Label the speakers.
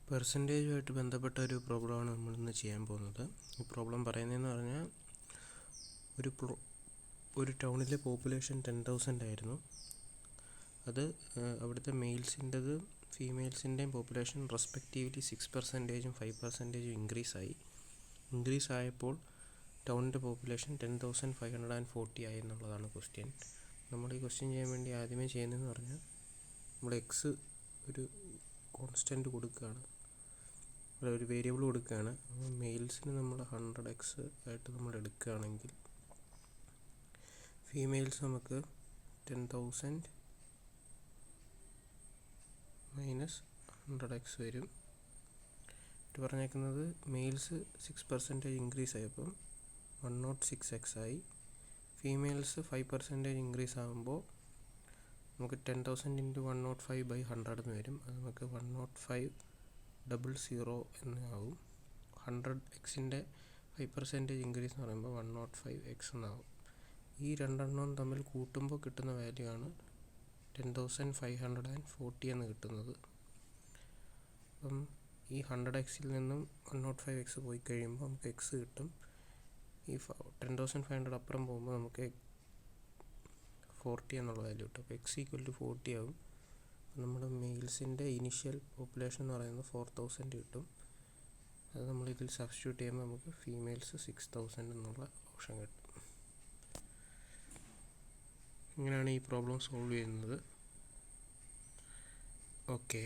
Speaker 1: പെർസെൻറ്റേജുമായിട്ട് ബന്ധപ്പെട്ട ഒരു പ്രോബ്ലമാണ് നമ്മളിന്ന് ചെയ്യാൻ പോകുന്നത്. ഈ പ്രോബ്ലം പറയുന്നതെന്ന് പറഞ്ഞാൽ ഒരു ടൗണിലെ പോപ്പുലേഷൻ 10,000 ആയിരുന്നു. അത് അവിടുത്തെ മെയിൽസിൻ്റെത് ഫീമെയിൽസിൻ്റെയും പോപ്പുലേഷൻ റെസ്പെക്റ്റീവ്ലി 6%ഉം 5%ഉം ഇൻക്രീസ് ആയപ്പോൾ ടൗണിൻ്റെ പോപ്പുലേഷൻ 10,540 ആയി എന്നുള്ളതാണ് ക്വസ്റ്റ്യൻ. നമ്മൾ ഈ ക്വസ്റ്റ്യൻ ചെയ്യാൻ വേണ്ടി ആദ്യമേ ചെയ്യുന്നതെന്ന് പറഞ്ഞാൽ നമ്മൾ എക്സ് ഒരു കോൺസ്റ്റൻറ്റ് കൊടുക്കുകയാണ്, ഒരു വേരിയബിൾ കൊടുക്കുകയാണ്. അപ്പോൾ മെയിൽസിന് നമ്മൾ 100x ആയിട്ട് നമ്മൾ എടുക്കുകയാണെങ്കിൽ ഫീമെയിൽസ് നമുക്ക് 10,000 മൈനസ് 100x വരും. ഇത് പറഞ്ഞേക്കുന്നത് മെയിൽസ് 6% ഇൻക്രീസ് ആയപ്പം 106x ആയി. ഫീമെയിൽസ് 5% ഇൻക്രീസ് ആകുമ്പോൾ നമുക്ക് 10,000 × 105/100 എന്ന് വരും. അത് നമുക്ക് 105,000 എന്നാവും. 100x-ൻ്റെ 5% ഇൻക്രീസ് എന്ന് പറയുമ്പോൾ 105x എന്നാവും. ഈ രണ്ടെണ്ണവും തമ്മിൽ കൂട്ടുമ്പോൾ കിട്ടുന്ന വാല്യൂ ആണ് 10,540 എന്ന് കിട്ടുന്നത്. അപ്പം ഈ 100x-ൽ നിന്നും 105x പോയി കഴിയുമ്പോൾ നമുക്ക് x കിട്ടും. ഈ 10,500 അപ്പുറം പോകുമ്പോൾ നമുക്ക് 40 എന്നുള്ള വാല്യൂ കിട്ടും. അപ്പോൾ x = 40 ആവും. നമ്മുടെ മെയിൽസിൻ്റെ ഇനിഷ്യൽ പോപ്പുലേഷൻ എന്ന് പറയുന്നത് 4,000 കിട്ടും. അത് നമ്മളിതിൽ സബ്സ്റ്റിറ്റ്യൂട്ട് ചെയ്യുമ്പോൾ നമുക്ക് ഫീമെയിൽസ് 6,000 എന്നുള്ള ഓപ്ഷൻ കിട്ടും. ഇങ്ങനെയാണ് ഈ പ്രോബ്ലം സോൾവ് ചെയ്യുന്നത്. ഓക്കെ.